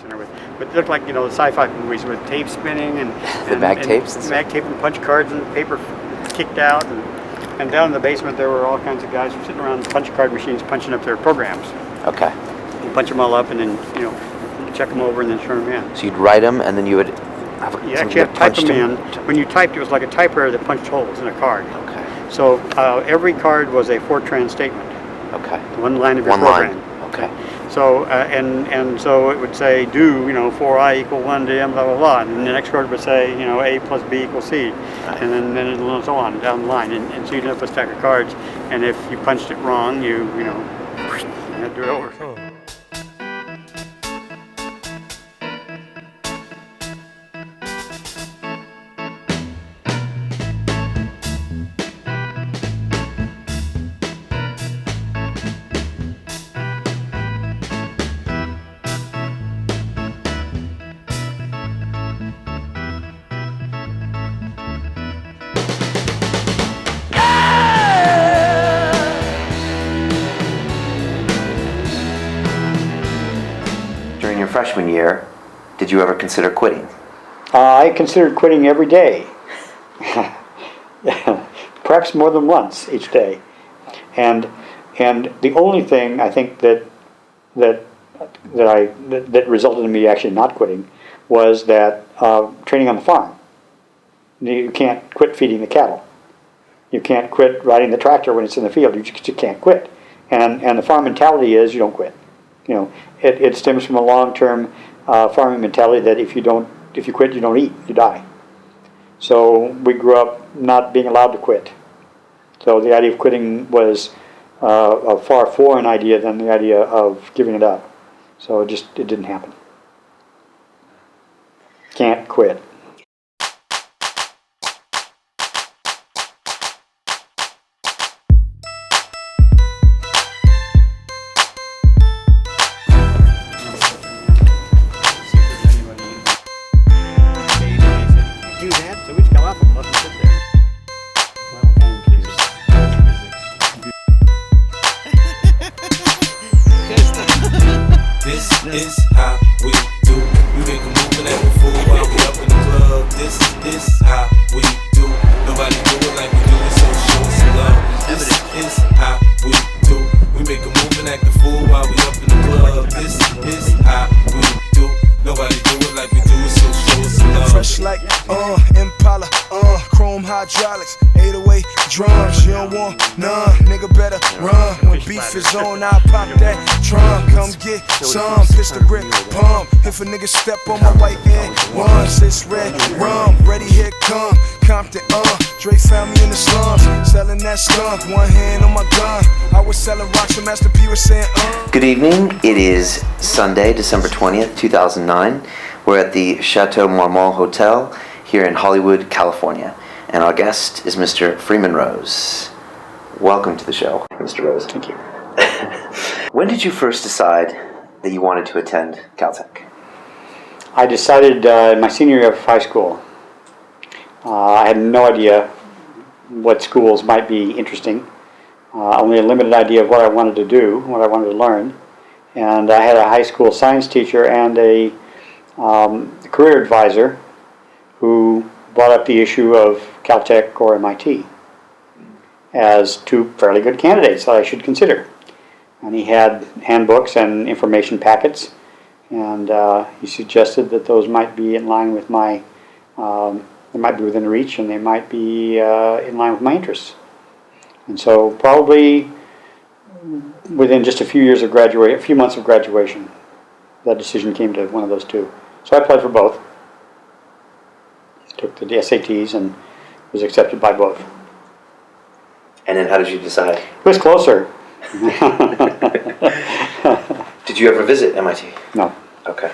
center with it looked like, the sci-fi movies with tape spinning and the mag tapes and mag tape and punch cards and paper kicked out, and down in the basement there were all kinds of guys sitting around punch card machines punching up their programs. Okay. You punch them all up and then check them over and then turn them in. So you'd write them and then you would have You actually had to type them in. When you typed, it was like a typewriter that punched holes in a card. Okay. So every card was a Fortran statement. Okay. One line of your One program. line. Okay. So and so it would say do 4i equal 1 to m blah blah blah, and the next card would say a plus b equals c, Right. and then so on down the line, and so you'd have a stack of cards, and if you punched it wrong, you had to do it over. During your freshman year, did you ever consider quitting? I considered quitting every day, perhaps more than once each day, and the only thing I think that resulted in me actually not quitting was that training on the farm. You can't quit feeding the cattle. You can't quit riding the tractor when it's in the field. You just can't quit, and the farm mentality is you don't quit. It stems from a long-term farming mentality that if you quit, you don't eat, you die. So we grew up not being allowed to quit. So the idea of quitting was a far foreign idea than the idea of giving it up. So it didn't happen. Can't quit. This is how we do. We make a move and act a fool while we up in the club. This is how we do. Nobody do it like we do it, so show some love. This is how we do. We make a move and act a fool while we up in the club. This is how we do. Nobody do it like we do it, so show some love. Fresh like Impala, chrome hydraulics, 808 drums. You don't want none, nigga better run. When beef is on, I pop that trunk. Come get some, pistol grip pump. If a nigga step on my white end once, it's red rum. Ready, here come Compton, Dre found me in the slums, selling that skunk, one hand on my gun. I was selling rocks when Master P was saying, Good evening. It is Sunday, December 20th, 2009. We're at the Chateau Marmont Hotel here in Hollywood, California. And our guest is Mr. Freeman Rose. Welcome to the show, Mr. Rose. Thank you. When did you first decide that you wanted to attend Caltech? I decided in my senior year of high school. I had no idea what schools might be interesting. Only a limited idea of what I wanted to do, what I wanted to learn. And I had a high school science teacher and a career advisor who brought up the issue of Caltech or m.i.t. as two fairly good candidates that I should consider. And he had handbooks and information packets, and he suggested that those might be in line with my, they might be within reach, and they might be in line with my interests. And so probably within just a few years of graduation, a few months of graduation, that decision came to one of those two. So I applied for both, took the SATs, and was accepted by both. And then how did you decide? It was closer. Did you ever visit MIT? No. Okay.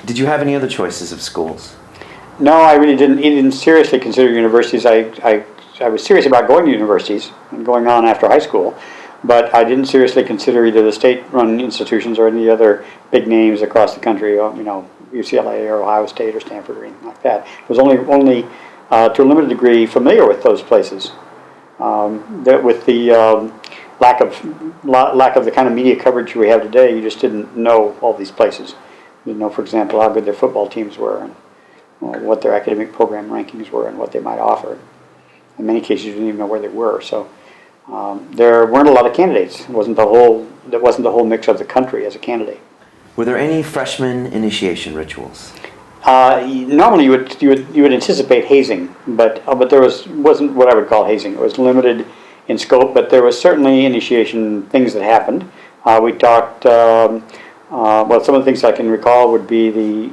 Did you have any other choices of schools? No, I really didn't seriously consider universities. I was serious about going to universities and going on after high school, but I didn't seriously consider either the state-run institutions or any other big names across the country, UCLA or Ohio State or Stanford or anything like that. I was only to a limited degree familiar with those places. With the lack of the kind of media coverage we have today, you just didn't know all these places. Didn't know, for example, how good their football teams were, and what their academic program rankings were, and what they might offer. In many cases, you didn't even know where they were. So there weren't a lot of candidates. That wasn't the whole mix of the country as a candidate. Were there any freshman initiation rituals? Normally, you would anticipate hazing, but there wasn't what I would call hazing. It was limited in scope, but there was certainly initiation things that happened. We talked. Well, some of the things I can recall would be the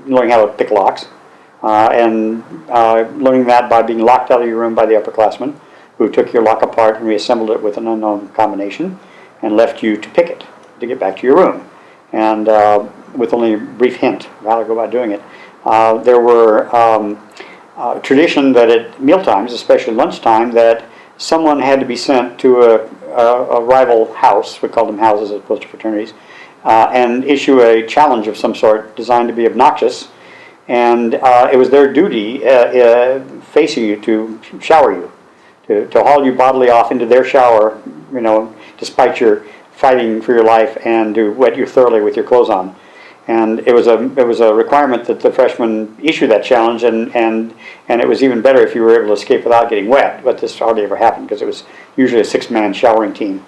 learning how to pick locks, and learning that by being locked out of your room by the upperclassmen, who took your lock apart and reassembled it with an unknown combination, and left you to pick it to get back to your room, and with only a brief hint of how to go about doing it. There were tradition that at mealtimes, especially lunchtime, that someone had to be sent to a rival house, we called them houses as opposed to fraternities, and issue a challenge of some sort designed to be obnoxious, and it was their duty facing you to shower you, to haul you bodily off into their shower, despite your fighting for your life, and to wet you thoroughly with your clothes on. And it was a requirement that the freshmen issue that challenge, and it was even better if you were able to escape without getting wet. But this hardly ever happened because it was usually a 6-man showering team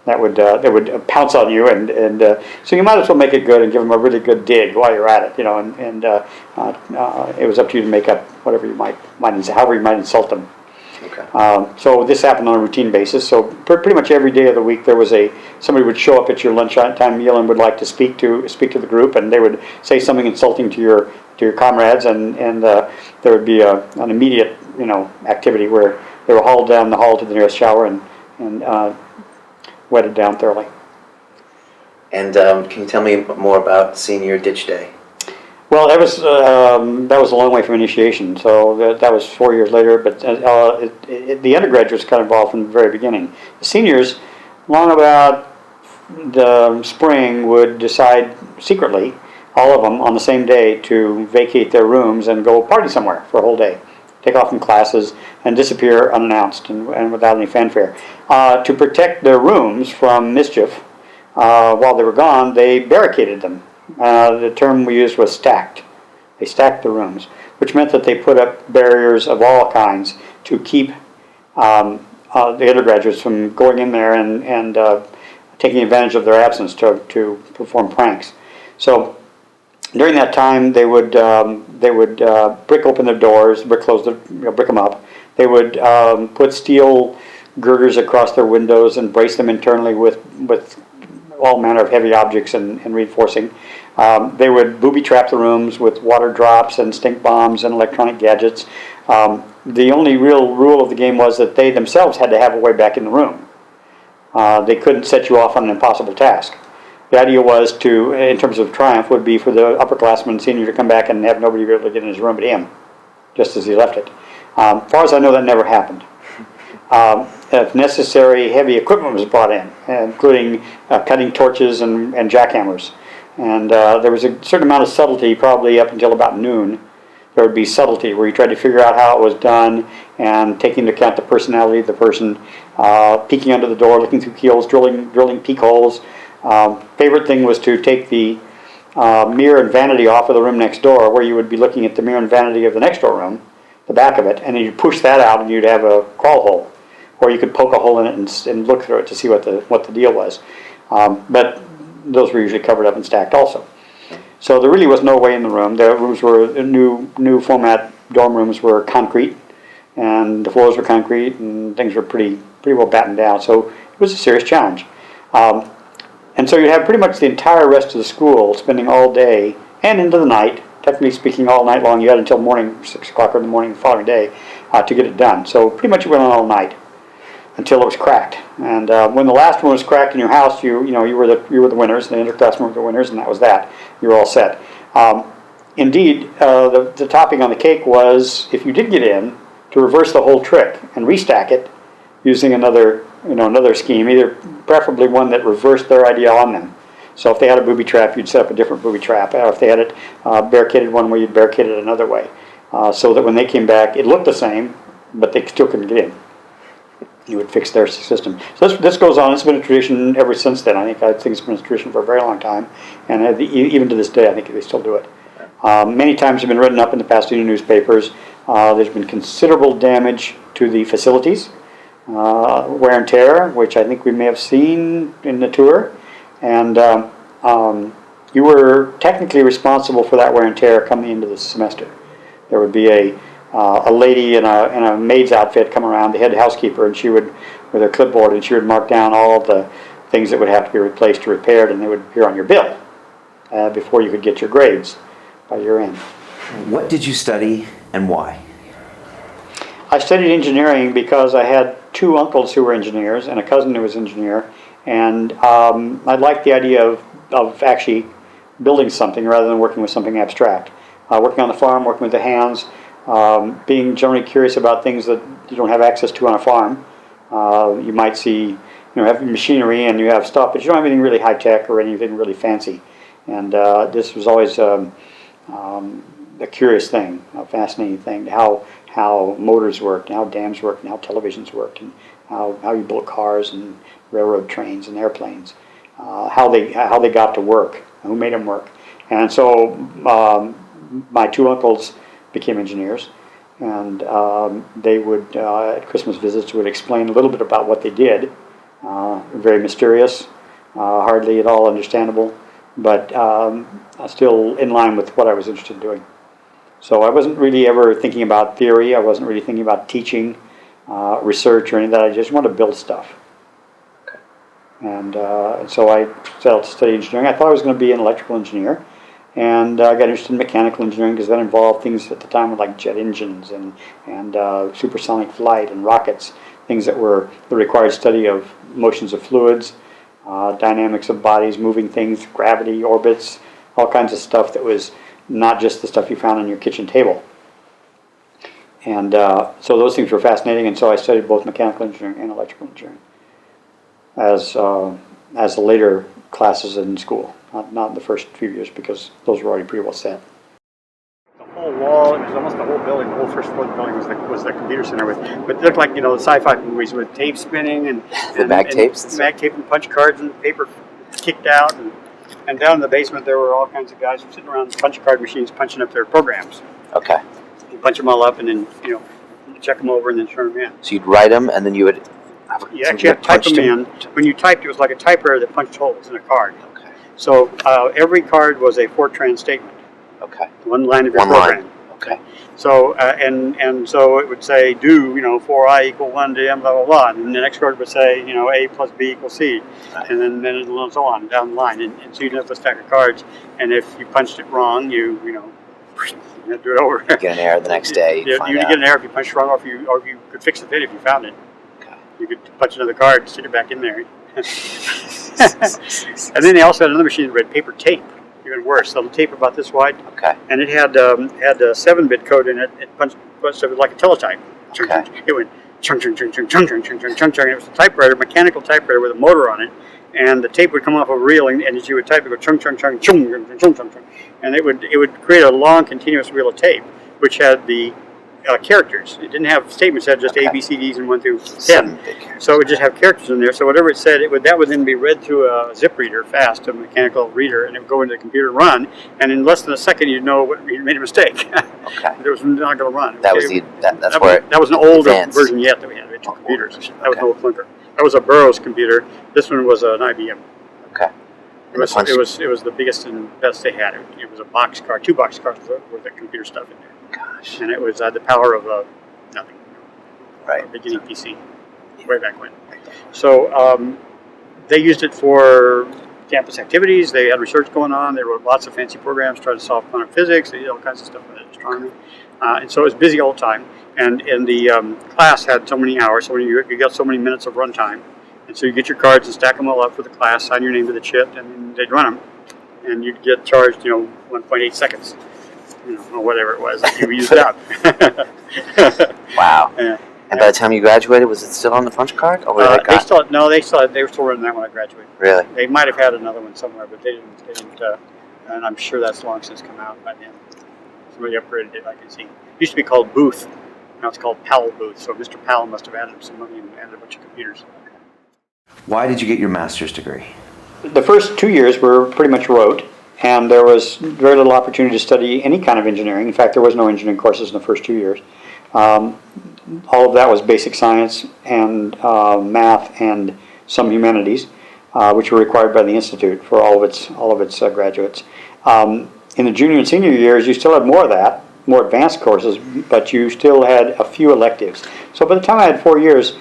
that would pounce on you, and so you might as well make it good and give them a really good dig while you're at it, and it was up to you to make up whatever you might however you might insult them. Okay. So this happened on a routine basis. So pretty much every day of the week there was somebody would show up at your lunchtime meal and would like to speak to the group, and they would say something insulting to your comrades, and there would be an immediate activity where they were hauled down the hall to the nearest shower and wetted down thoroughly. And can you tell me more about senior ditch day? Well, that was a long way from initiation, so that was 4 years later. But the undergraduates got involved from the very beginning. The seniors, long about the spring, would decide secretly, all of them on the same day, to vacate their rooms and go party somewhere for a whole day, take off from classes and disappear unannounced and without any fanfare. To protect their rooms from mischief, while they were gone, they barricaded them. The term we used was stacked. They stacked the rooms, which meant that they put up barriers of all kinds to keep the undergraduates from going in there and taking advantage of their absence to perform pranks. So during that time, they would brick open their doors, brick them up. They would put steel girders across their windows and brace them internally with all manner of heavy objects and reinforcing. They would booby trap the rooms with water drops and stink bombs and electronic gadgets. The only real rule of the game was that they themselves had to have a way back in the room. They couldn't set you off on an impossible task. The idea was in terms of triumph, would be for the upperclassman senior to come back and have nobody be able to get in his room but him, just as he left it. As far as I know, that never happened. If necessary, heavy equipment was brought in, including cutting torches and jackhammers. And there was a certain amount of subtlety, probably up until about noon. There would be subtlety where you tried to figure out how it was done and taking into account the personality of the person, peeking under the door, looking through keyholes, drilling peek holes. Favorite thing was to take the mirror and vanity off of the room next door, where you would be looking at the mirror and vanity of the next door room, the back of it, and then you'd push that out and you'd have a crawl hole, or you could poke a hole in it and look through it to see what the deal was. But those were usually covered up and stacked also. So there really was no way in the room. The rooms were new format dorm rooms were concrete, and the floors were concrete, and things were pretty well battened down. So it was a serious challenge. And so you'd have pretty much the entire rest of the school spending all day and into the night, technically speaking all night long. You had until morning, 6 o'clock in the morning the following day to get it done. So pretty much it went on all night until it was cracked. And when the last one was cracked in your house, you were the winners. The interclassmen were the winners, and that was that. You were all set. Indeed, the topping on the cake was, if you did get in, to reverse the whole trick and restack it using another scheme, either preferably one that reversed their idea on them. So if they had a booby trap, you'd set up a different booby trap. Or if they had it barricaded one way, you'd barricade it another way, so that when they came back, it looked the same, but they still couldn't get in. You would fix their system. So this goes on. It's been a tradition ever since then. I think it's been a tradition for a very long time, and even to this day, I think they still do it. Many times have been written up in the Pasadena newspapers. There's been considerable damage to the facilities, wear and tear, which I think we may have seen in the tour, and you were technically responsible for that wear and tear coming into the semester. There would be a lady in a maid's outfit come around, the head housekeeper, and she would, with her clipboard, and she would mark down all of the things that would have to be replaced or repaired, and they would appear on your bill before you could get your grades by year end. What did you study and why? I studied engineering because I had two uncles who were engineers and a cousin who was an engineer, and I liked the idea of actually building something rather than working with something abstract. Working on the farm, working with the hands, being generally curious about things that you don't have access to on a farm. You might see, have machinery and you have stuff, but you don't have anything really high tech or anything really fancy. And this was always a curious thing, a fascinating thing, how motors worked, and how dams worked, and how televisions worked, and how you built cars and railroad trains and airplanes, how they got to work, who made them work. And so my two uncles became engineers, and they would, at Christmas visits, would explain a little bit about what they did. Very mysterious, hardly at all understandable, but still in line with what I was interested in doing. So I wasn't really ever thinking about theory. I wasn't really thinking about teaching, research, or any of that. I just wanted to build stuff. Okay. And so I set out to study engineering. I thought I was going to be an electrical engineer. And I got interested in mechanical engineering because that involved things at the time like jet engines and supersonic flight and rockets, things that required study of motions of fluids, dynamics of bodies, moving things, gravity, orbits, all kinds of stuff that was not just the stuff you found on your kitchen table. And so those things were fascinating, and so I studied both mechanical engineering and electrical engineering as the later classes in school. Not in the first few years because those were already pretty well set. The whole wall, it was almost the whole building, the whole first floor of the building was the computer center but it looked like, the sci-fi movies with tape spinning and mag tapes? Mag tape and punch cards and paper kicked out. And down in the basement there were all kinds of guys sitting around the punch card machines punching up their programs. Okay. You punch them all up and then, check them over and then turn them in. So you'd write them and then you would... You actually had to type them in. When you typed, it was like a typewriter that punched holes in a card. Okay. So every card was a Fortran statement. Okay. One line of your One program. line. Okay. So and so it would say do 4i equal 1 to m blah blah blah, and the next card would say a plus b equals c, Right. and then and so on down the line, and so you'd have a stack of cards, and if you punched it wrong, you had to do it over. You get an error the next day. You'd get an error if you punched wrong, or if you could fix the fit if you found it. Okay. You could punch another card, stick it back in there. And then they also had another machine that read paper tape, even worse. So the tape about this wide, Okay. and it had a 7-bit code in it. It punched it was like a teletype. Okay. It went chung chung chung chung chung chung chung chung chung chung. It was a typewriter, mechanical typewriter with a motor on it, and the tape would come off a reel, and as you would type, it would go chung chung chung chung chung chung chung chung, and it would create a long continuous reel of tape, which had the characters. It didn't have statements; it had just Okay. A, B, C, Ds, and 1 through 10. Some big characters. So it would just have characters in there. So whatever it said, that would then be read through a zip reader, fast, a mechanical reader, and it would go into the computer and run. And in less than a second, you'd know you made a mistake. Okay. It was not going to run. That was that was an older advanced. version yet that we had. We had two computers. version, That was an okay. old clunker. That was a Burroughs computer. This one was an IBM. Okay. It was the biggest and best they had. It was a box car, 2 box cars with the computer stuff in there. Gosh. And it was the power of nothing. Right. A beginning PC, way back when. So they used it for campus activities. They had research going on. They wrote lots of fancy programs, tried to solve quantum physics. They did all kinds of stuff with it, astronomy. And so it was busy all the time. And the class had so many hours, so you got so many minutes of runtime. And so you get your cards and stack them all up for the class, sign your name to the chip, and they'd run them. And you'd get charged, 1.8 seconds, or whatever it was that you used up. Wow. Yeah. And by the time you graduated, was it still on the punch card? Or They were still running that when I graduated. Really? They might have had another one somewhere, but they didn't. And I'm sure that's long since come out by then. Somebody upgraded it, I can see. It used to be called Booth. Now it's called Powell Booth. So Mr. Powell must have added some money and added a bunch of computers. Why did you get your master's degree? The first 2 years were pretty much rote, and there was very little opportunity to study any kind of engineering. In fact, there was no engineering courses in the first 2 years. All of that was basic science and math and some humanities, which were required by the Institute for all of its graduates. In the junior and senior years, you still had more of that, more advanced courses, but you still had a few electives. So by the time I had 4 years,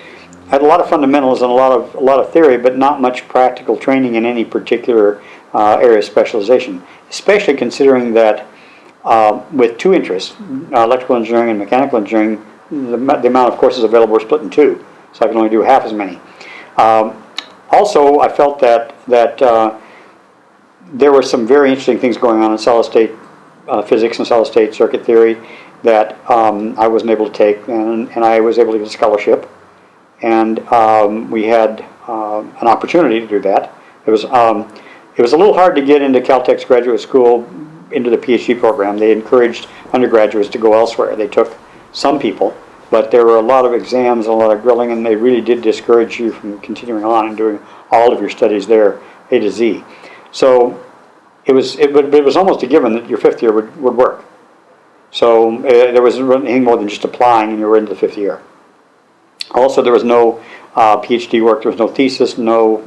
I had a lot of fundamentals and a lot of theory, but not much practical training in any particular area of specialization. Especially considering that with two interests, electrical engineering and mechanical engineering, the amount of courses available were split in two, so I could only do half as many. Also, I felt that there were some very interesting things going on in solid state physics and solid state circuit theory that I wasn't able to take, and I was able to get a scholarship. And we had an opportunity to do that. It was a little hard to get into Caltech's graduate school, into the PhD program. They encouraged undergraduates to go elsewhere. They took some people, but there were a lot of exams and a lot of grilling, and they really did discourage you from continuing on and doing all of your studies there, A to Z. So it was almost a given that your fifth year would work. So there wasn't anything more than just applying, and you were into the fifth year. Also, there was no PhD work, there was no thesis, no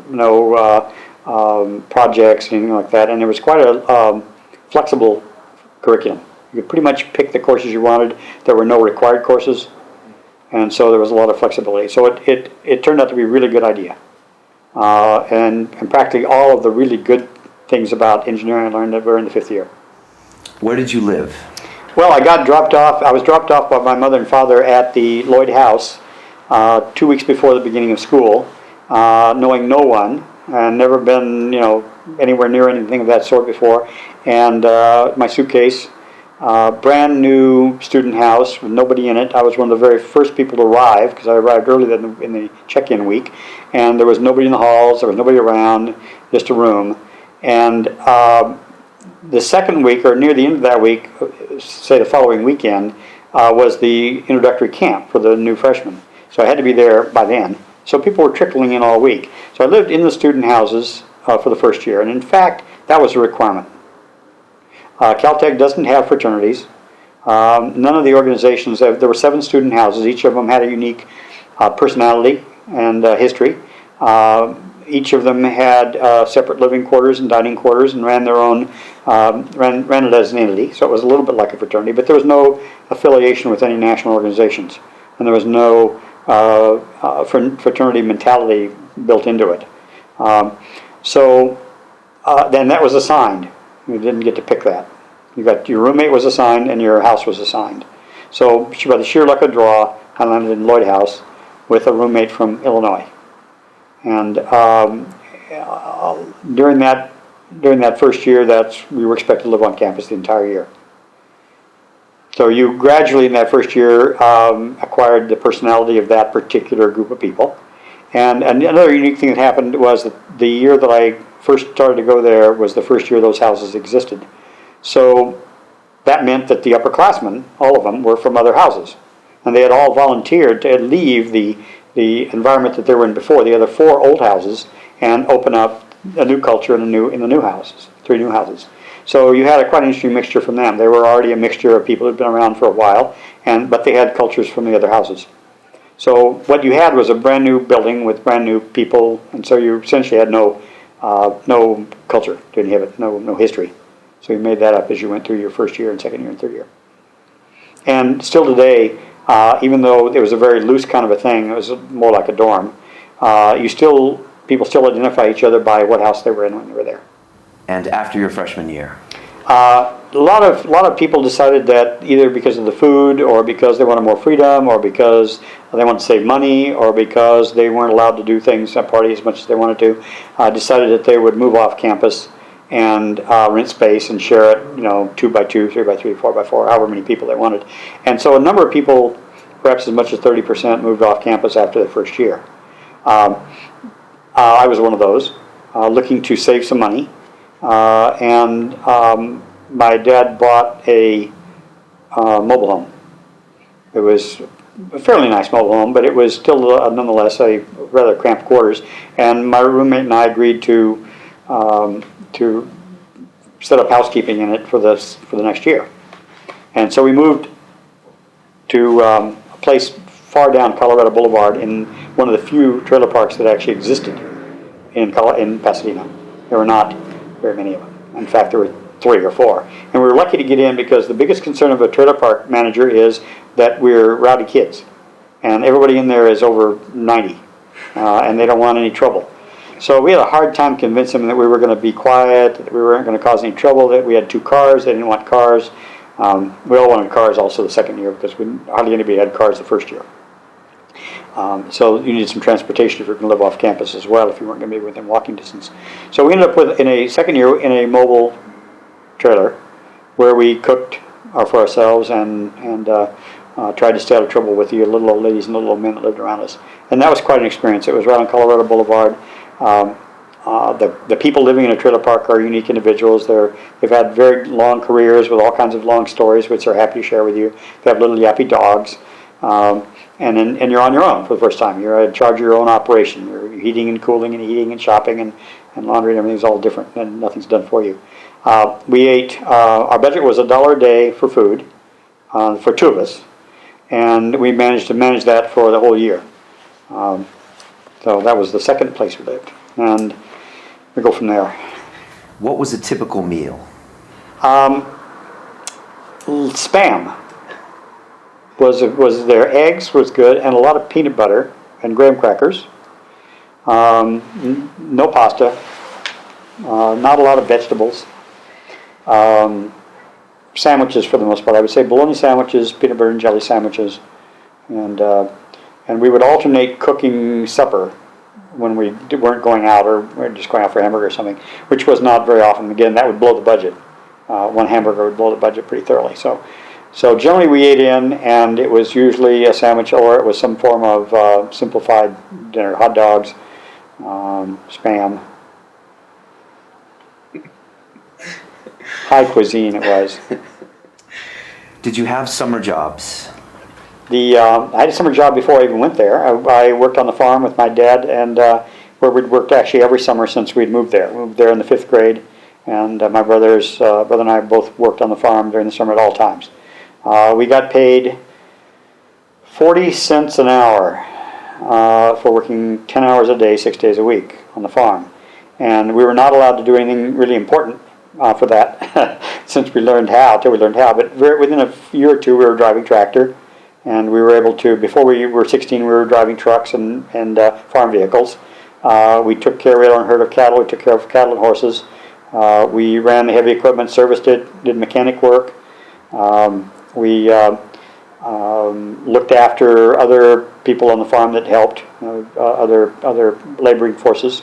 projects, anything like that, and it was quite a flexible curriculum. You could pretty much pick the courses you wanted. There were no required courses, and so there was a lot of flexibility. So it turned out to be a really good idea. And practically all of the really good things about engineering I learned that were in the fifth year. Where did you live? Well, I was dropped off by my mother and father at the Lloyd House 2 weeks before the beginning of school, knowing no one, and never been, anywhere near anything of that sort before. And my suitcase, brand new student house with nobody in it. I was one of the very first people to arrive because I arrived early in the check-in week, and there was nobody in the halls, there was nobody around, just a room. And the second week, or near the end of that week, say the following weekend, was the introductory camp for the new freshmen. So I had to be there by then. So people were trickling in all week. So I lived in the student houses for the first year, and in fact, that was a requirement. Caltech doesn't have fraternities. None of the organizations, there were 7 student houses. Each of them had a unique personality and history. Each of them had separate living quarters and dining quarters, and ran their own, ran it as an entity. So it was a little bit like a fraternity, but there was no affiliation with any national organizations, and there was no fraternity mentality built into it. So then that was assigned. You didn't get to pick that. Your roommate was assigned and your house was assigned. So by the sheer luck of the draw, I landed in Lloyd House with a roommate from Illinois. And during that first year, we were expected to live on campus the entire year. So you gradually, in that first year, acquired the personality of that particular group of people. And another unique thing that happened was that the year that I first started to go there was the first year those houses existed. So that meant that the upperclassmen, all of them, were from other houses. And they had all volunteered to leave the environment that they were in before, the other 4 old houses, and open up a new culture in the new houses, 3 new houses. So you had a quite interesting mixture from them. They were already a mixture of people who had been around for a while, but they had cultures from the other houses. So what you had was a brand new building with brand new people, and so you essentially had no culture to inhibit, no history. So you made that up as you went through your first year and second year and third year. And still today, even though it was a very loose kind of a thing, it was more like a dorm, people still identify each other by what house they were in when they were there. And after your freshman year? A lot of people decided that either because of the food, or because they wanted more freedom, or because they wanted to save money, or because they weren't allowed to do things at party as much as they wanted to, decided that they would move off campus and rent space and share it, 2 by 2, 3 by 3, 4 by 4, however many people they wanted. And so a number of people, perhaps as much as 30%, moved off campus after the first year. I was one of those, looking to save some money. And my dad bought a mobile home. It was a fairly nice mobile home, but it was still nonetheless a rather cramped quarters. And my roommate and I agreed to set up housekeeping in it for the next year. And so we moved to a place far down Colorado Boulevard in one of the few trailer parks that actually existed in Pasadena. There were not very many of them. In fact, there were 3 or 4. And we were lucky to get in because the biggest concern of a trailer park manager is that we're rowdy kids. And everybody in there is over 90, and they don't want any trouble. So we had a hard time convincing them that we were going to be quiet, that we weren't going to cause any trouble, that we had 2 cars, they didn't want cars. We all wanted cars also the second year because hardly anybody had cars the first year. So you needed some transportation if you were going to live off campus as well, if you weren't going to be within walking distance. So we ended up in a second year in a mobile trailer where we cooked for ourselves and tried to stay out of trouble with the little old ladies and little old men that lived around us. And that was quite an experience. It was right on Colorado Boulevard. The people living in a trailer park are unique individuals. They've had very long careers with all kinds of long stories, which they're happy to share with you. They have little yappy dogs. And you're on your own for the first time. You're in charge of your own operation. You're heating and cooling and eating and shopping and laundry and everything's all different and nothing's done for you. We ate, our budget was $1 a day for food for 2 of us. And we managed to manage that for the whole year. So that was the second place we lived. And we go from there. What was a typical meal? Spam was there. Eggs was good, and a lot of peanut butter and graham crackers. No pasta. Not a lot of vegetables. Sandwiches for the most part. I would say bologna sandwiches, peanut butter and jelly sandwiches, and we would alternate cooking supper when we weren't going out or we were just going out for a hamburger or something, which was not very often. Again, that would blow the budget. One hamburger would blow the budget pretty thoroughly. So generally we ate in, and it was usually a sandwich or it was some form of simplified dinner, hot dogs, Spam. High cuisine it was. Did you have summer jobs? I had a summer job before I even went there. I worked on the farm with my dad, and where we'd worked actually every summer since we'd moved there. We moved there in the 5th grade, and my brother and I both worked on the farm during the summer at all times. We got paid 40 cents an hour for working 10 hours a day, 6 days a week on the farm. And we were not allowed to do anything really important for that since we learned how, But within a year or two we were driving tractor, and we were able to, before we were 16, we were driving trucks and farm vehicles. We took care, we had our own herd of cattle, we took care of cattle and horses. We ran the heavy equipment, serviced it, did mechanic work. We looked after other people on the farm that helped, other laboring forces,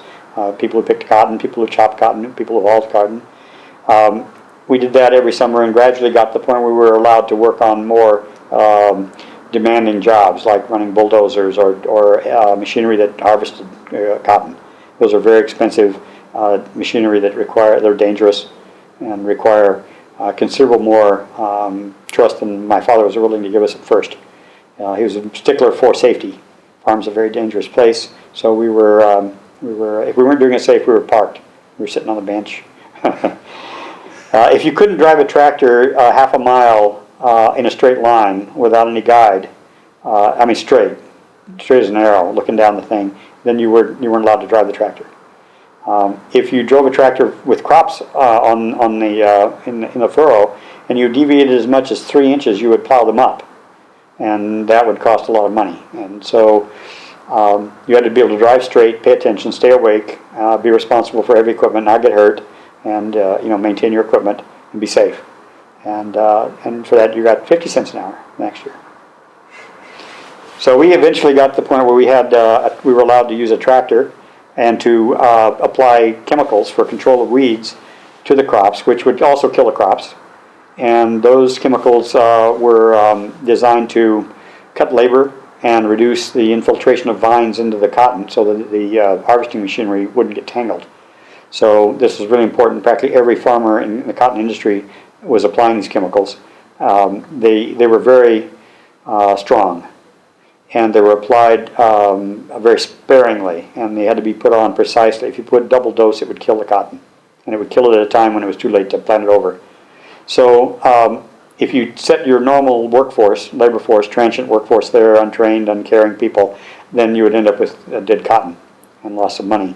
people who picked cotton, people who chopped cotton, people who hauled cotton. We did that every summer and gradually got to the point where we were allowed to work on more demanding jobs like running bulldozers or machinery that harvested cotton. Those are very expensive machinery that they're dangerous and require considerable more trust than my father was willing to give us at first. He was a stickler for safety. Farm's a very dangerous place, so we were if we weren't doing it safe, we were parked. We were sitting on the bench. If you couldn't drive a tractor half a mile in a straight line without any guide, straight as an arrow, looking down the thing, then you weren't allowed to drive the tractor. If you drove a tractor with crops in the furrow, and you deviated as much as 3 inches, you would plow them up, and that would cost a lot of money. And so you had to be able to drive straight, pay attention, stay awake, be responsible for heavy equipment, not get hurt, and maintain your equipment and be safe. And for that you got 50 cents an hour next year. So we eventually got to the point where we were allowed to use a tractor and to apply chemicals for control of weeds to the crops, which would also kill the crops. And those chemicals were designed to cut labor and reduce the infiltration of vines into the cotton so that the harvesting machinery wouldn't get tangled. So this is really important. Practically every farmer in the cotton industry was applying these chemicals. They were very strong. and they were applied very sparingly, and they had to be put on precisely. If you put double dose, it would kill the cotton, and it would kill it at a time when it was too late to plant it over. So if you set your normal workforce, labor force, transient workforce there, untrained, uncaring people, then you would end up with dead cotton and loss of money.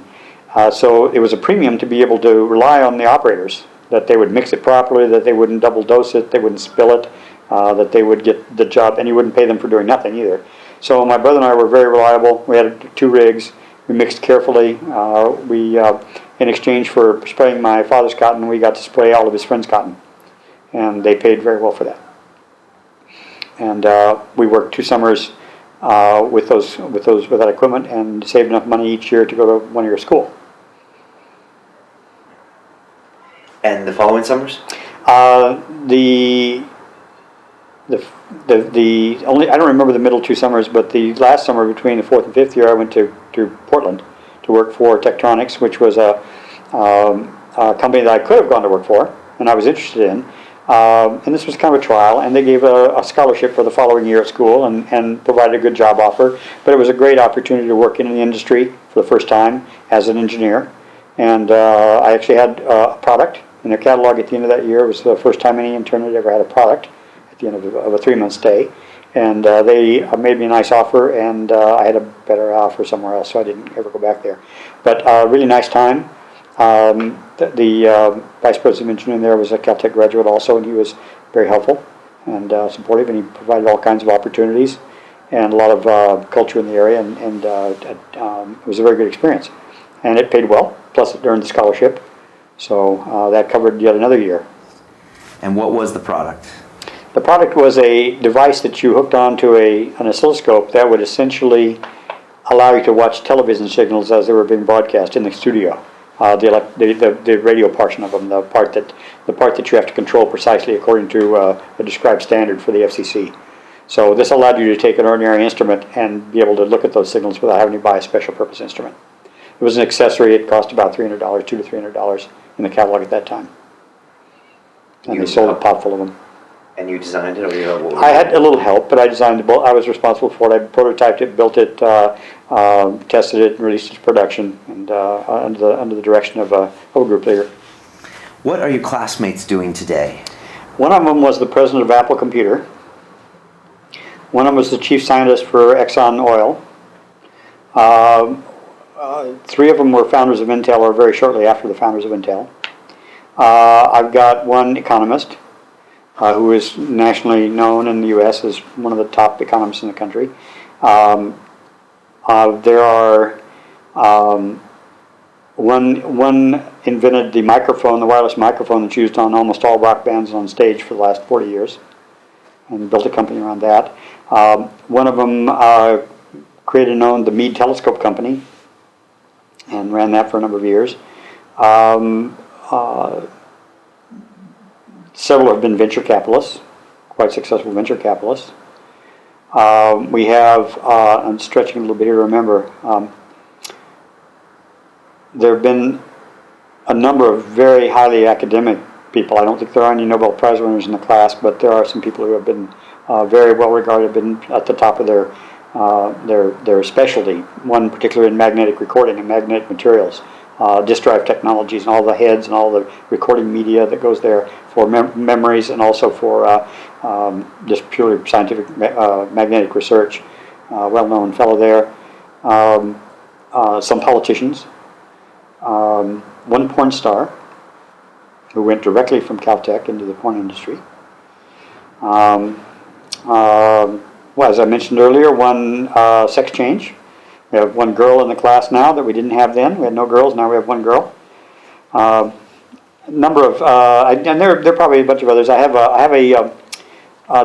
So it was a premium to be able to rely on the operators, that they would mix it properly, that they wouldn't double dose it, they wouldn't spill it, that they would get the job, and you wouldn't pay them for doing nothing either. So my brother and I were very reliable. We had 2 rigs. We mixed carefully. In exchange for spraying my father's cotton, we got to spray all of his friends' cotton, and they paid very well for that. And we worked 2 summers with that equipment, and saved enough money each year to go to 1-year school. And the following summers? The only, I don't remember the middle 2 summers, but the last summer between the 4th and 5th year, I went to Portland to work for Tektronix, which was a company that I could have gone to work for, and I was interested in. And this was kind of a trial, and they gave a scholarship for the following year at school, and provided a good job offer. But it was a great opportunity to work in the industry for the first time as an engineer. And I actually had a product in their catalog at the end of that year. It was the first time any intern had ever had a product at the end of a 3-month stay. And they made me a nice offer, and I had a better offer somewhere else, so I didn't ever go back there. But really nice time. The vice president of engineering there was a Caltech graduate also, and he was very helpful and supportive, and he provided all kinds of opportunities and a lot of culture in the area, and it was a very good experience. And it paid well, plus it earned the scholarship, so that covered yet another year. And what was the product? The product was a device that you hooked onto an oscilloscope that would essentially allow you to watch television signals as they were being broadcast in the studio. The radio portion of them, the part that you have to control precisely according to a described standard for the FCC. So this allowed you to take an ordinary instrument and be able to look at those signals without having to buy a special purpose instrument. It was an accessory. It cost about $300, $200 to $300 in the catalog at that time. And they sold a pot full of them. And you designed it, or you? I had a little help, but I designed it. I was responsible for it. I prototyped it, built it, tested it, and released it to production, and under the direction of a group leader. What are your classmates doing today? One of them was the president of Apple Computer. One of them was the chief scientist for Exxon Oil. 3 of them were founders of Intel, or very shortly after the founders of Intel. I've got one economist who is nationally known in the U.S. as one of the top economists in the country. There are one invented the microphone, the wireless microphone that's used on almost all rock bands on stage for the last 40 years, and built a company around that. One of them created and owned the m.i.t telescope company, and ran that for a number of years. Several have been venture capitalists, quite successful venture capitalists. We have, I'm stretching a little bit here to remember, there have been a number of very highly academic people. I don't think there are any Nobel Prize winners in the class, but there are some people who have been very well regarded, been at the top of their specialty. One particularly in magnetic recording and magnetic materials. Disk drive technologies and all the heads and all the recording media that goes there for memories, and also for just purely scientific magnetic research. Well-known fellow there. Some politicians. One porn star who went directly from Caltech into the porn industry. Well, as I mentioned earlier, one sex change. We have one girl in the class now that we didn't have then. We had no girls. Now we have one girl. A number of, and there are probably a bunch of others. I have a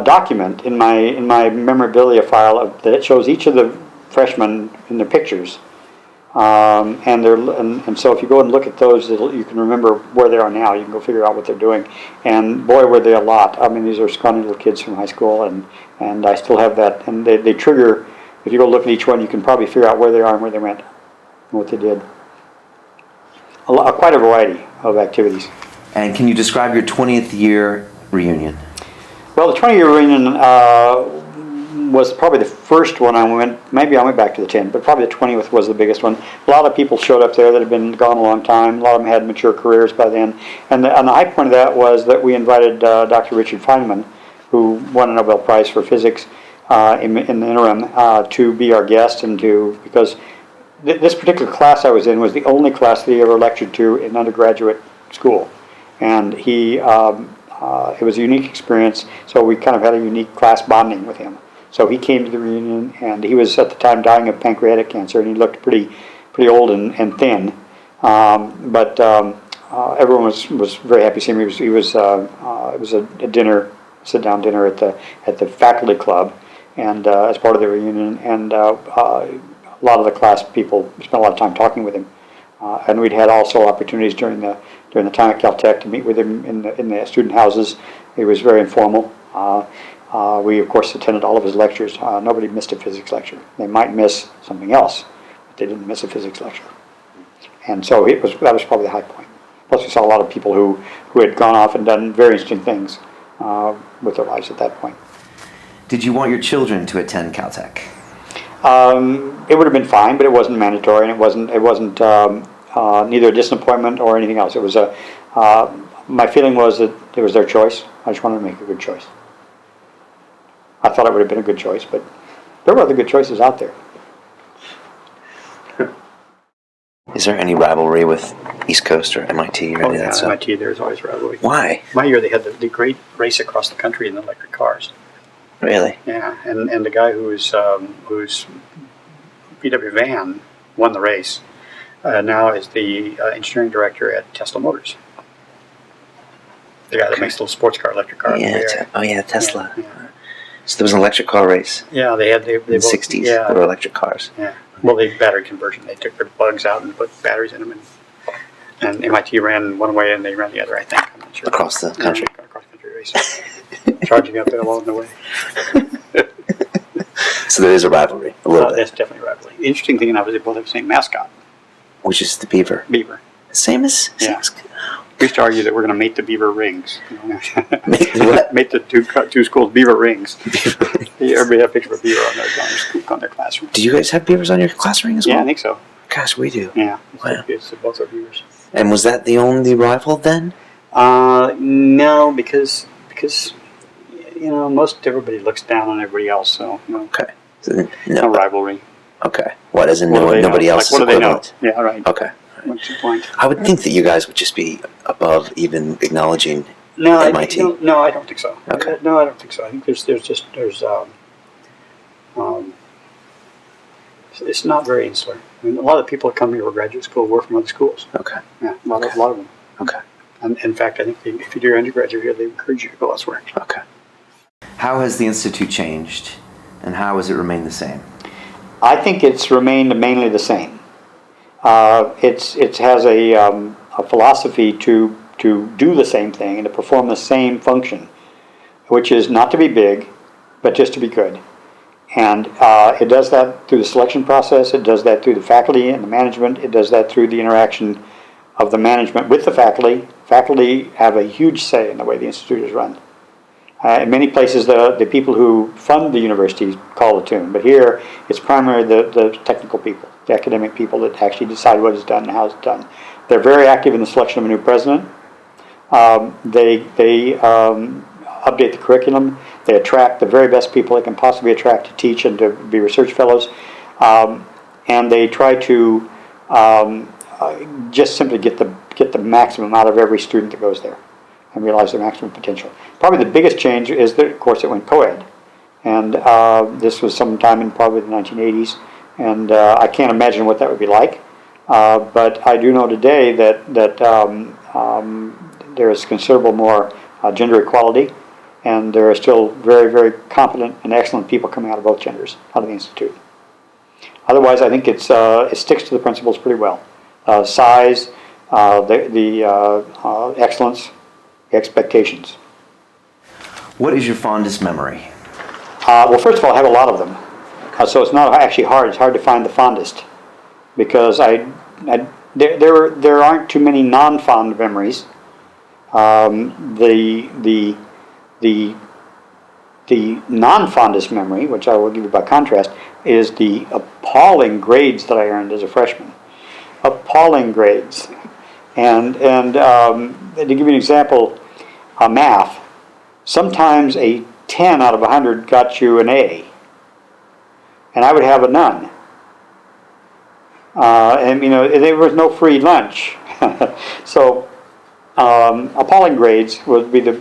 document in my memorabilia file that shows each of the freshmen in their pictures. And so if you go and look at those, you can remember where they are now. You can go figure out what they're doing. And boy, were they a lot. I mean, these are scrawny little kids from high school, and I still have that. And they trigger. If you go look at each one, you can probably figure out where they are and where they went, and what they did. Quite a variety of activities. And can you describe your 20th year reunion? Well, the 20-year reunion was probably the first one I went. Maybe I went back to the 10, but probably the 20th was the biggest one. A lot of people showed up there that had been gone a long time. A lot of them had mature careers by then. And the high point of that was that we invited Dr. Richard Feynman, who won a Nobel Prize for physics in the interim, to be our guest and because this particular class I was in was the only class that he ever lectured to in undergraduate school, and it was a unique experience. So we kind of had a unique class bonding with him. So he came to the reunion, and he was at the time dying of pancreatic cancer, and he looked pretty old and thin. But everyone was very happy to see him. It was a dinner, sit-down dinner at the faculty club, and as part of the reunion, and a lot of the class people spent a lot of time talking with him, and we'd had also opportunities during the time at Caltech to meet with him in the student houses. It was very informal. We of course attended all of his lectures. Nobody missed a physics lecture. They might miss something else, but they didn't miss a physics lecture. And so that was probably the high point. Plus we saw a lot of people who had gone off and done very interesting things with their lives at that point. Did you want your children to attend Caltech? It would have been fine, but it wasn't mandatory, and it wasn't neither a disappointment or anything else. It was my feeling was that it was their choice. I just wanted to make a good choice. I thought it would have been a good choice, but there were other good choices out there. Is there any rivalry with East Coast or MIT or any of that stuff? MIT, there's always rivalry. Why? My year, they had the great race across the country in the electric cars. Really? Yeah, and the guy who's VW Van won the race. Now is the engineering director at Tesla Motors. The guy that makes the little sports car, electric car. Yeah, Tesla. Yeah. So there was an electric car race. Yeah, they in the 60s. Yeah, there were electric cars. Yeah. Well, they battery conversion. They took their plugs out and put batteries in them, and MIT ran one way and they ran the other. I think. I'm not sure. Across the country. Yeah, across the country race. Charging up there along the way. So there is a rivalry, a little bit. That's definitely a rivalry. The interesting thing enough is they both have the same mascot. Which is the beaver. Beaver. Same as. Yeah. We used to argue that we're going to mate the beaver rings. Mate what? Mate the two schools beaver rings. Everybody had a picture of a beaver on their classroom. Do you guys have beavers on your class ring as well? Yeah, I think so. Gosh, we do. Yeah. Wow. So both are beavers. And was that the only rival then? No, because most everybody looks down on everybody else. So Okay. So, no rivalry. Okay. What? As in nobody else is equivalent? Yeah. Right. Okay. What's the point? I would think that you guys would just be above even acknowledging MIT. No, I don't think so. Okay. No, I don't think so. I think there's it's not very insular. I mean, a lot of the people that come here for graduate school were from other schools. Okay. Yeah, a lot of them. Okay. And in fact, I think if you do your undergraduate here, they encourage you to go elsewhere. Okay. How has the Institute changed, and how has it remained the same? I think it's remained mainly the same. It has a philosophy to do the same thing and to perform the same function, which is not to be big, but just to be good. And it does that through the selection process. It does that through the faculty and the management. It does that through the interaction of the management with the faculty. Faculty have a huge say in the way the Institute is run. In many places, the people who fund the universities call the tune, but here it's primarily the technical people, the academic people that actually decide what is done and how it's done. They're very active in the selection of a new president. They update the curriculum. They attract the very best people they can possibly attract to teach and to be research fellows, and they try to just simply get the maximum out of every student that goes there and realize their maximum potential. Probably the biggest change is that, of course, it went co-ed, and this was sometime in probably the 1980s, and I can't imagine what that would be like, but I do know today that there is considerable more gender equality, and there are still very, very competent and excellent people coming out of both genders, out of the Institute. Otherwise, I think it sticks to the principles pretty well. Size, the excellence, the expectations. What is your fondest memory? Well, first of all, I have a lot of them. So it's not actually hard. It's hard to find the fondest, because there aren't too many non-fond memories. The The non-fondest memory, which I will give you by contrast, is the appalling grades that I earned as a freshman. Appalling grades. And to give you an example, math, sometimes a 10 out of 100 got you an A, and I would have a none. And there was no free lunch. So appalling grades would be the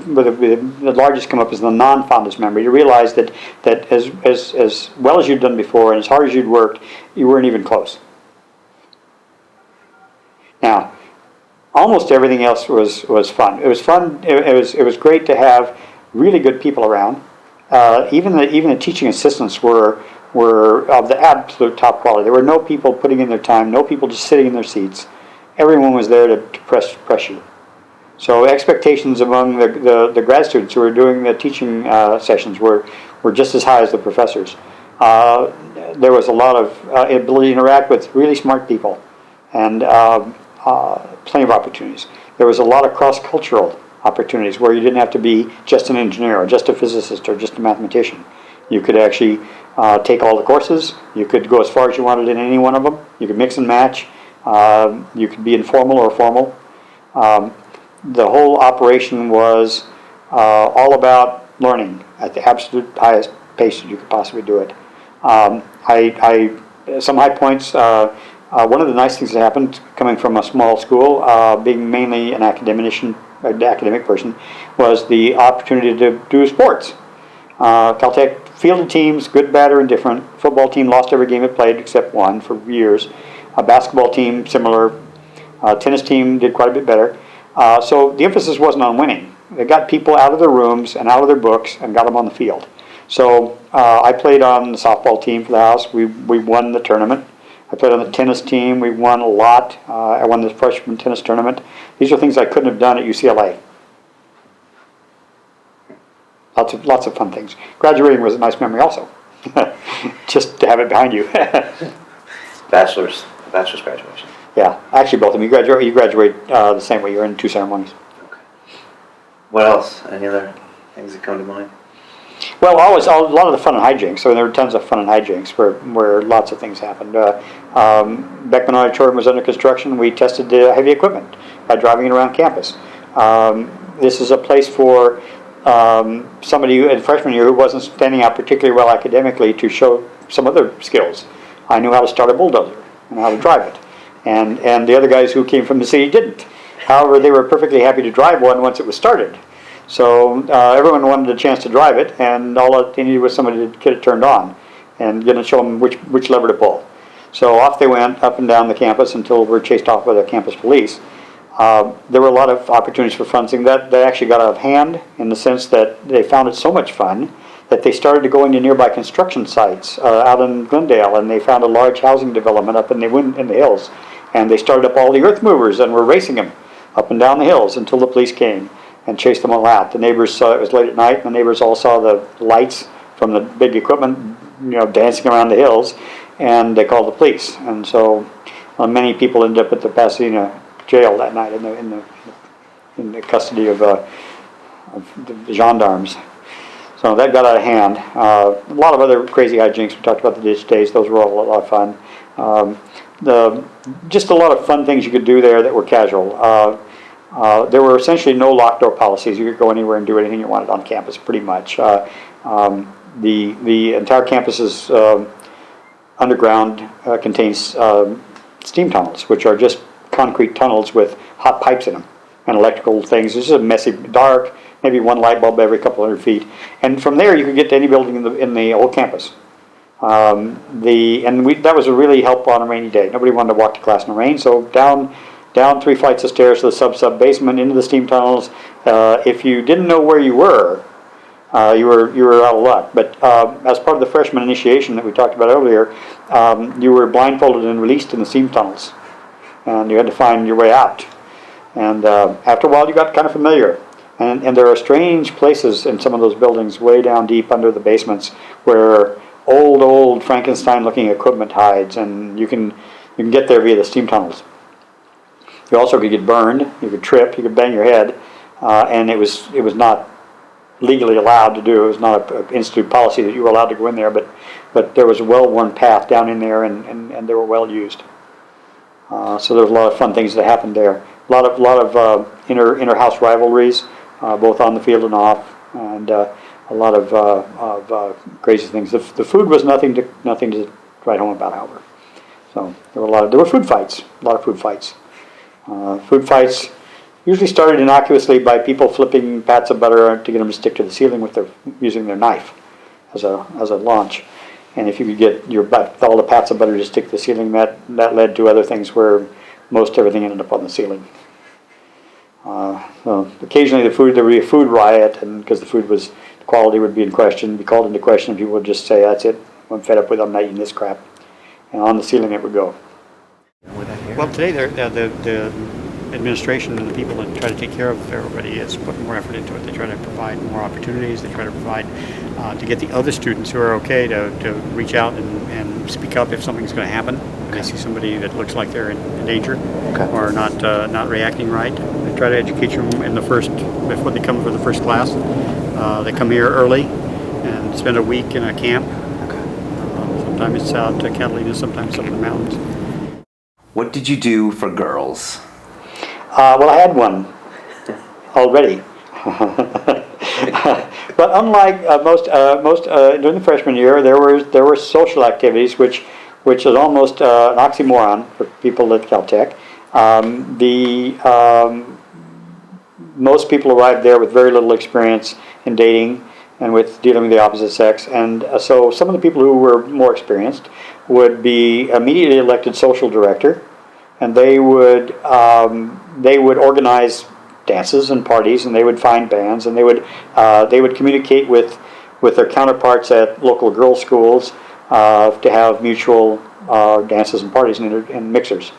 largest come up as the non-fondest memory. You realize that as well as you'd done before and as hard as you'd worked, you weren't even close. Now, almost everything else was fun. It was fun. It was great to have really good people around. Even the teaching assistants were of the absolute top quality. There were no people putting in their time, no people just sitting in their seats. Everyone was there to press you. So expectations among the grad students who were doing the teaching sessions were just as high as the professors. There was a lot of ability to interact with really smart people, and plenty of opportunities. There was a lot of cross-cultural opportunities where you didn't have to be just an engineer or just a physicist or just a mathematician. You could actually take all the courses. You could go as far as you wanted in any one of them. You could mix and match. You could be informal or formal. The whole operation was all about learning at the absolute highest pace that you could possibly do it. Some high points. One of the nice things that happened coming from a small school, being mainly an academic person, was the opportunity to do sports. Caltech fielded teams, good, bad, or indifferent. Football team lost every game it played except one for years. A basketball team, similar. Tennis team did quite a bit better. So the emphasis wasn't on winning. They got people out of their rooms and out of their books and got them on the field. So I played on the softball team for the house. We won the tournament. I played on the tennis team. We won a lot. I won the freshman tennis tournament. These are things I couldn't have done at UCLA. Lots of fun things. Graduating was a nice memory also. Just to have it behind you. Bachelor's graduation. Yeah, actually both of them. You graduate the same way. You're in two ceremonies. Okay. What else? Any other things that come to mind? Well, a lot of the fun and hijinks. So there were tons of fun and hijinks where lots of things happened. Beckman Auditorium was under construction. We tested heavy equipment by driving it around campus. This is a place for somebody in freshman year who wasn't standing out particularly well academically to show some other skills. I knew how to start a bulldozer and how to drive it. And the other guys who came from the city didn't. However, they were perfectly happy to drive one once it was started. So everyone wanted a chance to drive it, and all they needed was somebody to get it turned on and get to show them which lever to pull. So off they went up and down the campus until we were chased off by the campus police. There were a lot of opportunities for fun things that actually got out of hand in the sense that they found it so much fun that they started to go into nearby construction sites out in Glendale, and they found a large housing development up in the hills. And they started up all the earth movers and were racing them up and down the hills until the police came and chased them all out. The neighbors saw it was late at night, and the neighbors all saw the lights from the big equipment, dancing around the hills, and they called the police. And so many people ended up at the Pasadena jail that night in the custody of the gendarmes. So that got out of hand. A lot of other crazy hijinks. We talked about the ditch days. Those were all a lot of fun. Just a lot of fun things you could do there that were casual. There were essentially no locked door policies. You could go anywhere and do anything you wanted on campus, pretty much. The entire campus is underground, contains steam tunnels, which are just concrete tunnels with hot pipes in them and electrical things. It's just a messy, dark, maybe one light bulb every couple hundred feet. And from there, you could get to any building in the whole campus. That was a really help on a rainy day. Nobody wanted to walk to class in the rain, so down 3 flights of stairs to the sub basement into the steam tunnels. If you didn't know where you were out of luck. But as part of the freshman initiation that we talked about earlier, you were blindfolded and released in the steam tunnels, and you had to find your way out. And after a while, you got kind of familiar. And there are strange places in some of those buildings way down deep under the basements where old Frankenstein-looking equipment hides, and you can get there via the steam tunnels. You also could get burned, you could trip, you could bang your head, and it was not legally allowed to do. It was not an institute policy that you were allowed to go in there, but there was a well-worn path down in there, and they were well used. So there was a lot of fun things that happened there. A lot of inter-house rivalries, both on the field and off, and a lot of crazy things. The food was nothing to write home about, however. So there were food fights, a lot of food fights. Food fights usually started innocuously by people flipping pats of butter to get them to stick to the ceiling using their knife as a launch. And if you could get all the pats of butter to stick to the ceiling, that led to other things where most everything ended up on the ceiling. So occasionally there would be a food riot, and because the quality would be called into question, and people would just say, "That's it, I'm fed up with it, I'm not eating this crap." And on the ceiling it would go. Well, today the administration and the people that try to take care of everybody is putting more effort into it. They try to provide more opportunities. They try to provide to get the other students who are okay to reach out and speak up if something's going to happen. When they see somebody that looks like they're in danger or not reacting right, they try to educate them before they come for the first class. They come here early and spend a week in a camp. Sometimes it's out to Catalina, sometimes up in the mountains. What did you do for girls? Well, I had one already. But unlike most during the freshman year, there were social activities, which is almost an oxymoron for people at Caltech. Most people arrived there with very little experience in dating and with dealing with the opposite sex, and so some of the people who were more experienced would be immediately elected social director, and they would organize dances and parties, and they would find bands, and they would communicate with their counterparts at local girls' schools to have mutual dances and parties and mixers.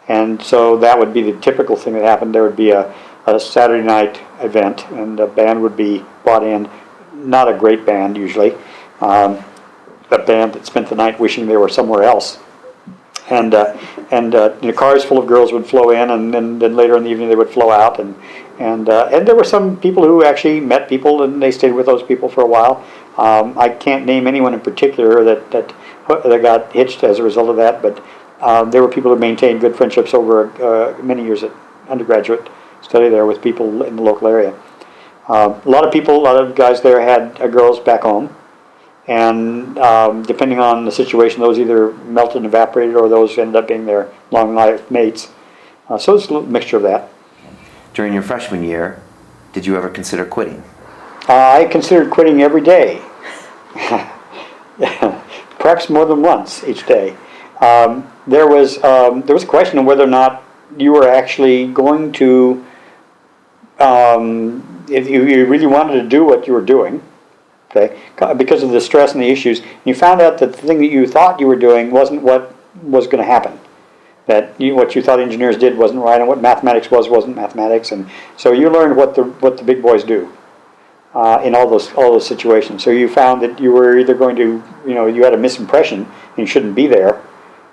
And so that would be the typical thing that happened. There would be a Saturday night event, and a band would be brought in. Not a great band usually, a band that spent the night wishing they were somewhere else. And cars full of girls would flow in, and then later in the evening they would flow out. And there were some people who actually met people, and they stayed with those people for a while. I can't name anyone in particular that got hitched as a result of that, but there were people who maintained good friendships over many years at undergraduate study there with people in the local area. A lot of guys there had girls back home, and depending on the situation, those either melted and evaporated, or those ended up being their long life mates. So it's a little mixture of that. During your freshman year, did you ever consider quitting? I considered quitting every day, perhaps more than once each day. There was a question of whether or not you were actually going to. If you really wanted to do what you were doing, okay, because of the stress and the issues, you found out that the thing that you thought you were doing wasn't what was going to happen. That what you thought engineers did wasn't right, and what mathematics wasn't mathematics, and so you learned what the big boys do in all those situations. So you found that you were either going to, you had a misimpression and you shouldn't be there,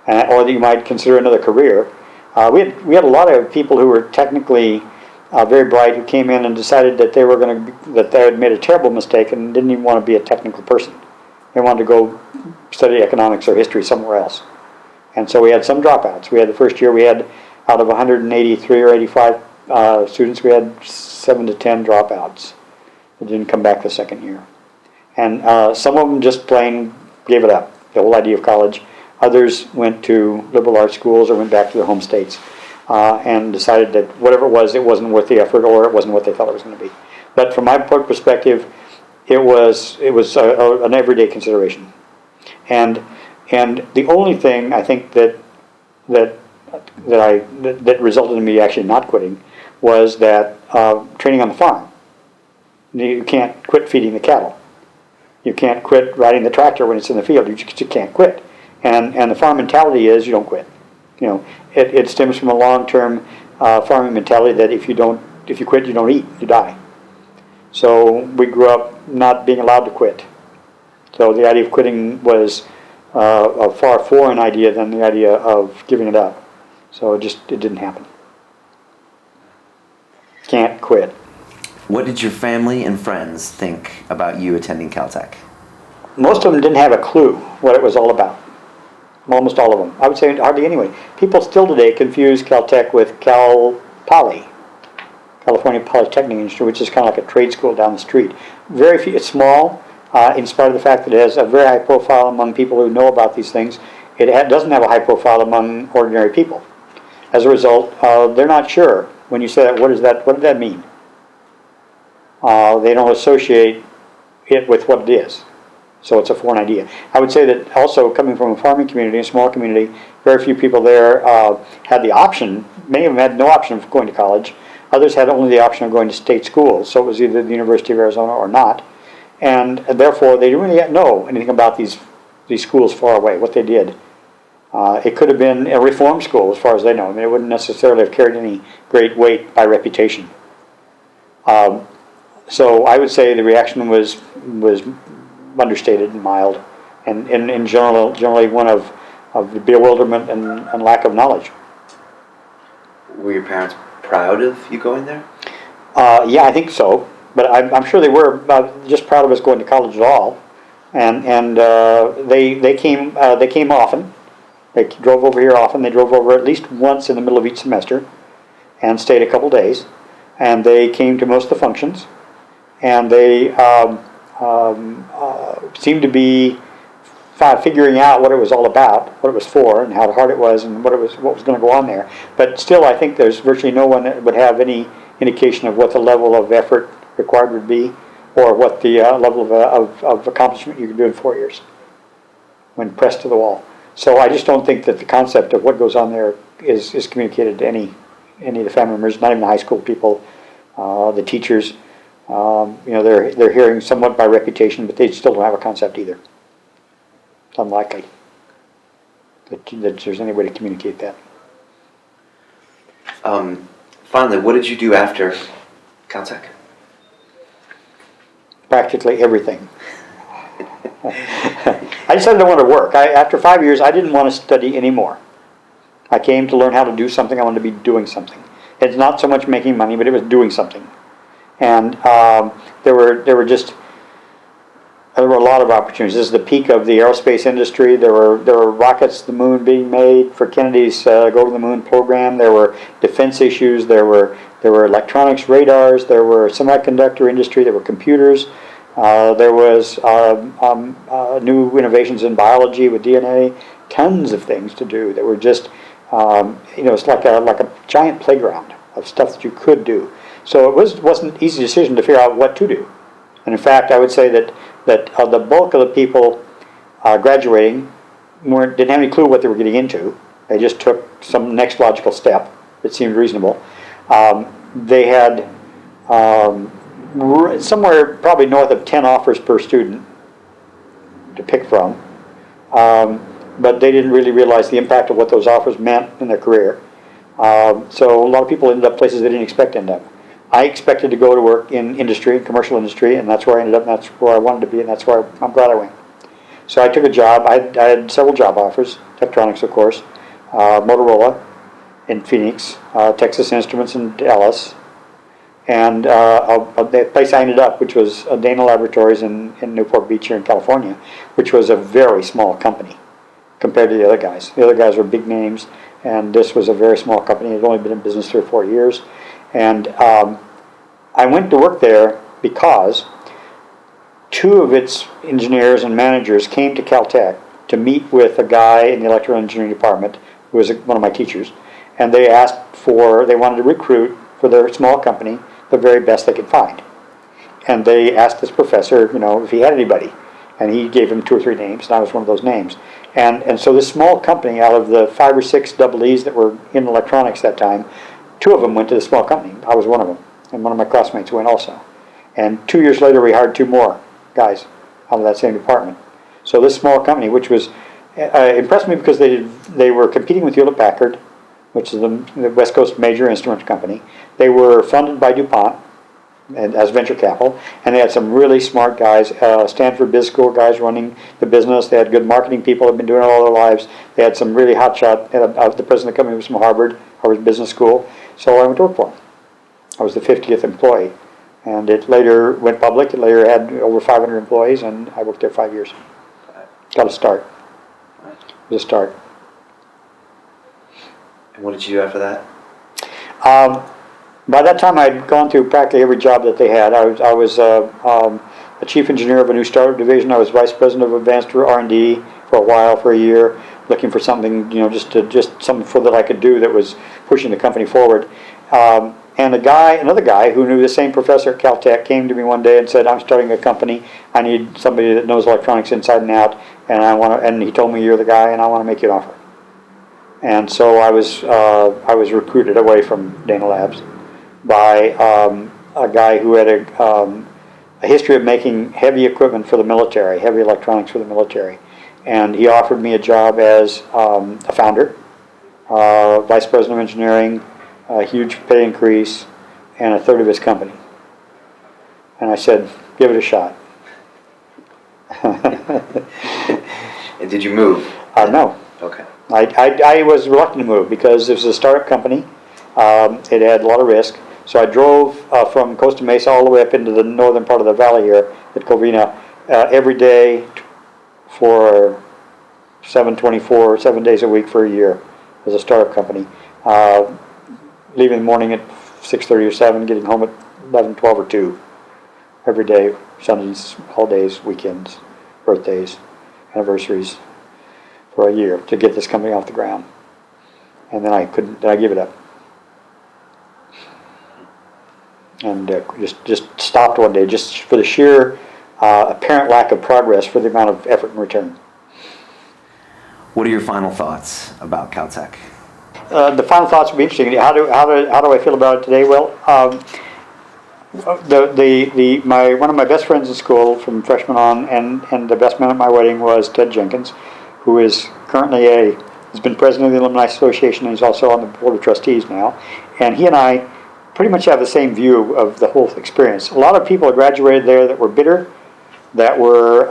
or that you might consider another career. We had a lot of people who were technically very bright, who came in and decided that they had made a terrible mistake and didn't even want to be a technical person. They wanted to go study economics or history somewhere else. And so we had some dropouts. We had the first year, we had out of 183 or 85 students, we had 7 to 10 dropouts that didn't come back the second year. And some of them just plain gave it up, the whole idea of college. Others went to liberal arts schools or went back to their home states. And decided that whatever it wasn't worth the effort, or it wasn't what they thought it was going to be. But from my perspective, it was an everyday consideration, and the only thing I think that resulted in me actually not quitting was that training on the farm. You can't quit feeding the cattle. You can't quit riding the tractor when it's in the field. You just can't quit, and the farm mentality is you don't quit. It stems from a long-term farming mentality that if you quit, you don't eat, you die. So we grew up not being allowed to quit. So the idea of quitting was a far foreign idea than the idea of giving it up. So it didn't happen. Can't quit. What did your family and friends think about you attending Caltech? Most of them didn't have a clue what it was all about. Almost all of them. I would say hardly anyway. People still today confuse Caltech with Cal Poly, California Polytechnic Institute, which is kind of like a trade school down the street. Very few. It's small, in spite of the fact that it has a very high profile among people who know about these things. It doesn't have a high profile among ordinary people. As a result, they're not sure when you say that. What is that? What did that mean? They don't associate it with what it is. So it's a foreign idea. I would say that also coming from a farming community, a small community, very few people there had the option. Many of them had no option of going to college. Others had only the option of going to state schools. So it was either the University of Arizona or not. And therefore, they didn't really know anything about these schools far away, what they did. It could have been a reform school, as far as they know. I mean, it wouldn't necessarily have carried any great weight by reputation. So I would say the reaction was understated and mild, and in generally one of bewilderment and lack of knowledge. Were your parents proud of you going there? Yeah, I think so. But I'm sure they were just proud of us going to college at all. And they came often. They drove over here often. They drove over at least once in the middle of each semester, and stayed a couple days. And they came to most of the functions, and they seemed to be figuring out what it was all about, what it was for, and how hard it was, and what was going to go on there. But still, I think there's virtually no one that would have any indication of what the level of effort required would be, or what the level of accomplishment you could do in 4 years when pressed to the wall. So I just don't think that the concept of what goes on there is communicated to any of the family members, not even the high school people, the teachers. They're hearing somewhat by reputation, but they still don't have a concept either. It's unlikely that there's any way to communicate that. Finally, what did you do after Caltech? Practically everything. I decided I wanted to work. After 5 years, I didn't want to study anymore. I came to learn how to do something. I wanted to be doing something. It's not so much making money, but it was doing something. And there were a lot of opportunities. This is the peak of the aerospace industry. There were rockets to the moon being made for Kennedy's Go to the Moon program. There were defense issues. There were electronics, radars. There were semiconductor industry. There were computers. There was new innovations in biology with DNA. Tons of things to do that were just it's like a giant playground of stuff that you could do. So it wasn't an easy decision to figure out what to do. And in fact, I would say that the bulk of the people graduating didn't have any clue what they were getting into. They just took some next logical step that seemed reasonable. They had somewhere probably north of 10 offers per student to pick from. But they didn't really realize the impact of what those offers meant in their career. So a lot of people ended up places they didn't expect to end up. I expected to go to work in industry, commercial industry, and that's where I ended up, and that's where I wanted to be, and that's where I'm glad I went. So I took a job. I had several job offers, Tektronix, of course, Motorola in Phoenix, Texas Instruments in Dallas, and the place I ended up, which was Dana Laboratories in Newport Beach here in California, which was a very small company compared to the other guys. The other guys were big names, and this was a very small company. It had only been in business 3 or 4 years. And I went to work there because 2 of its engineers and managers came to Caltech to meet with a guy in the electrical engineering department who was one of my teachers, and they wanted to recruit for their small company the very best they could find. And they asked this professor, if he had anybody, and he gave them 2 or 3 names, and I was one of those names. And so this small company, out of the 5 or 6 double E's that were in electronics that time, 2 of them went to the small company. I was one of them, and one of my classmates went also. And 2 years later, we hired 2 more guys out of that same department. So this small company, which was impressed me because they were competing with Hewlett-Packard, which is the West Coast major instrument company. They were funded by DuPont as venture capital, and they had some really smart guys, Stanford Biz School guys running the business. They had good marketing people that had been doing it all their lives. They had some really hotshot. The president of the company was from Harvard Business School. So I went to work for them. I was the 50th employee And it later went public. It later had over 500 employees, and I worked there 5 years. Got a start. It was a start. And what did you do after that? By that time, I'd gone through practically every job that they had. I was a chief engineer of a new startup division. I was vice president of advanced R&D for a while, for a year, looking for something, just something that I could do that was pushing the company forward. And another guy who knew the same professor at Caltech came to me one day and said, "I'm starting a company. I need somebody that knows electronics inside and out, and And he told me, "You're the guy, and I want to make you an offer." And so I was recruited away from Dana Labs by a guy who had a history of making heavy equipment for the military, heavy electronics for the military. And he offered me a job as a founder, vice president of engineering, a huge pay increase, and a third of his company. And I said, "Give it a shot." And did you move? No. Okay. I was reluctant to move because it was a startup company. It had a lot of risk. So I drove from Costa Mesa all the way up into the northern part of the valley here at Covina every day for 7 days a week for a year as a startup company. Leaving in the morning at 6:30 or 7, getting home at 11, 12, or 2 every day, Sundays, holidays, weekends, birthdays, anniversaries, for a year to get this company off the ground. And then I gave it up. And just stopped one day, just for the sheer apparent lack of progress for the amount of effort in return. What are your final thoughts about Caltech? The final thoughts would be interesting. How do I feel about it today? Well, one of my best friends in school from freshman on, and the best man at my wedding was Ted Jenkins, who is currently has been president of the Alumni Association, and he's also on the board of trustees now. And he and I pretty much have the same view of the whole experience. A lot of people graduated there that were bitter, that were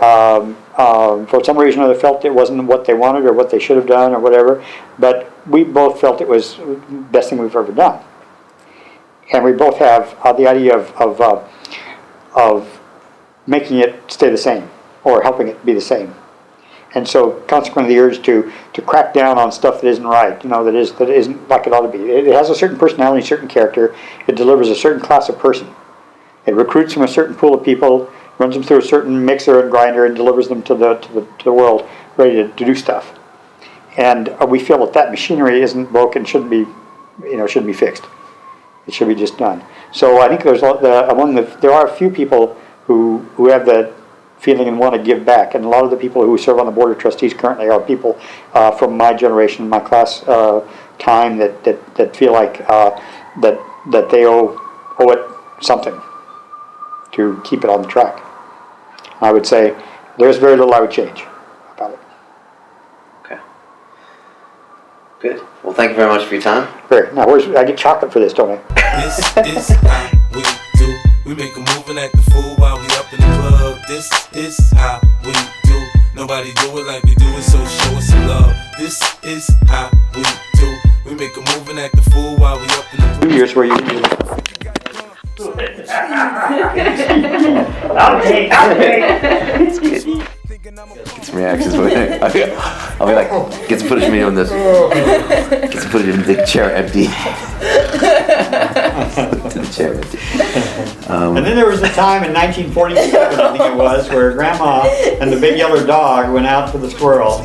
for some reason or other felt it wasn't what they wanted or what they should have done or whatever. But we both felt it was the best thing we've ever done. And we both have the idea of making it stay the same or helping it be the same. And so consequently the urge to crack down on stuff that isn't right, that isn't like it ought to be. It has a certain personality, a certain character. It delivers a certain class of person. It recruits from a certain pool of people, runs them through a certain mixer and grinder, and delivers them to the world ready to do stuff. And we feel that machinery isn't broken, shouldn't be fixed. It should be just done. So I think there are a few people who have that feeling and want to give back, and a lot of the people who serve on the board of trustees currently are people from my generation, my class time that feel like that they owe it something to keep it on the track. I would say there's very little I would change about it. Okay. Good. Well, thank you very much for your time. Great. Now, I get chocolate for this, don't I? This is how we do. We make a move and act a fool while we up in the club. This is how we do. Nobody do it like we do it, so show us some love. This is how we do. We make a move and act a fool while we up in the club. 2 years where you Get some reactions. I'll be like, get some footage of me doing this. Get some footage of the chair empty. The chair empty. And then there was a time in 1947, I think it was, where Grandma and the big yellow dog went out for the squirrel.